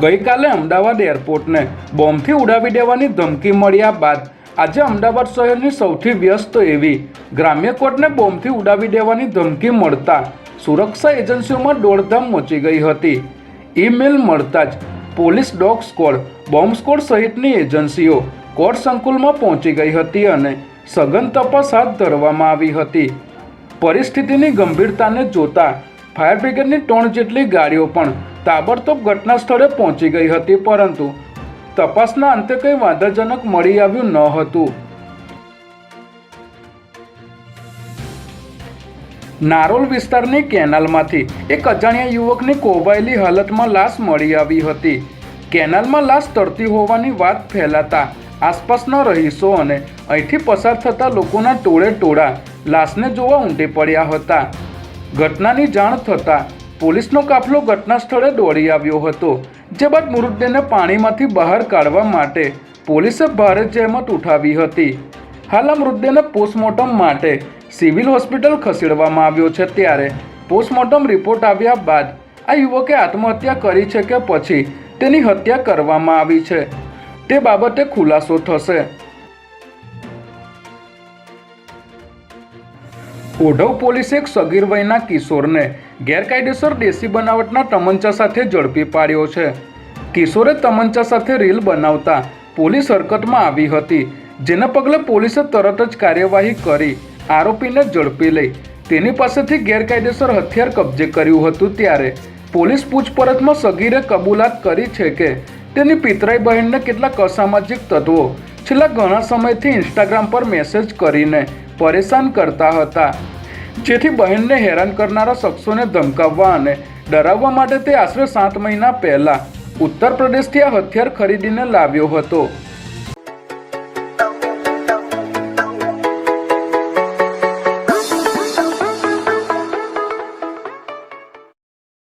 ગઈકાલે અમદાવાદ એરપોર્ટને બોમ્બથી ઉડાવી દેવાની ધમકી મળ્યા બાદ આજે અમદાવાદ શહેરની સૌથી વ્યસ્ત એવી ગ્રામ્ય કોર્ટને બોમ્બથી ઉડાવી દેવાની ધમકી મળતા સુરક્ષા એજન્સીઓમાં દોડધામ મચી ગઈ હતી। ઈમેલ મળતા જ police, dog squad, bomb squad સહિતની એજન્સીઓ કોર્ટ સંકુલમાં પહોંચી ગઈ હતી અને સઘન તપાસ હાથ ધરવામાં આવી હતી। પરિસ્થિતિની ગંભીરતાને જોતા ફાયર બ્રિગેડની 3 જેટલી ગાડીઓ પણ તાબડતોબ ઘટના સ્થળે પહોંચી ગઈ હતી, પરંતુ તપાસના અંતે કંઈ વાંધાજનક મળી આવ્યું ન હતું। નારોલ વિસ્તારની કેનાલમાંથી એક અજાણ્યા યુવકની કોભાયેલી હાલતમાં લાશ મળી આવી હતી। કેનાલમાં લાશ તરતી હોવાની વાત ફેલાતા આસપાસના રહીશો અને અહીંથી પસાર થતા લોકોના ટોળે લાશને જોવા ઉમટી પડ્યા હતા। ઘટનાની જાણ થતાં પોલીસનો કાફલો ઘટના સ્થળે દોડી આવ્યો હતો, જે બાદ મૃતદેહને પાણીમાંથી બહાર કાઢવા માટે પોલીસે ભારે જહેમત ઉઠાવી હતી। હાલ આ મૃતદેહને પોસ્ટમોર્ટમ માટે સિવિલ હોસ્પિટલ ખસેડવામાં આવ્યો છે। ત્યારે પોસ્ટમોર્ટમ રિપોર્ટ આવ્યા બાદ આ યુવકે આત્મહત્યા કરી છે કે પછી તેની હત્યા કરવામાં આવી છે તે બાબતે ખુલાસો થશે। ઓઢવ પોલીસે એક સગીર વયના કિશોરને ગેરકાયદેસર દેશી બનાવટના તમંચા સાથે ઝડપી પાડ્યો છે। કિશોરે તમંચા સાથે રીલ બનાવતા પોલીસ હરકતમાં આવી હતી, જેને પગલે પોલીસે તરત જ કાર્યવાહી કરી આરોપીને ઝડપી લઈ તેની પાસેથી ગેરકાયદેસર હથિયાર કબજે કર્યું હતું। ત્યારે પોલીસ પૂછપરછમાં સગીરે કબૂલાત કરી છે કે તેની પિતરાઈ બહેનને કેટલાક અસામાજિક તત્વો છેલ્લા ઘણા સમયથી ઇન્સ્ટાગ્રામ પર મેસેજ કરીને પરેશાન કરતા હતા, જેથી બહેનને હેરાન કરનારા શખ્સોને ધમકાવવા અને ડરાવવા માટે તે આશરે 7 મહિના પહેલાં ઉત્તર પ્રદેશથી આ હથિયાર ખરીદીને લાવ્યો હતો।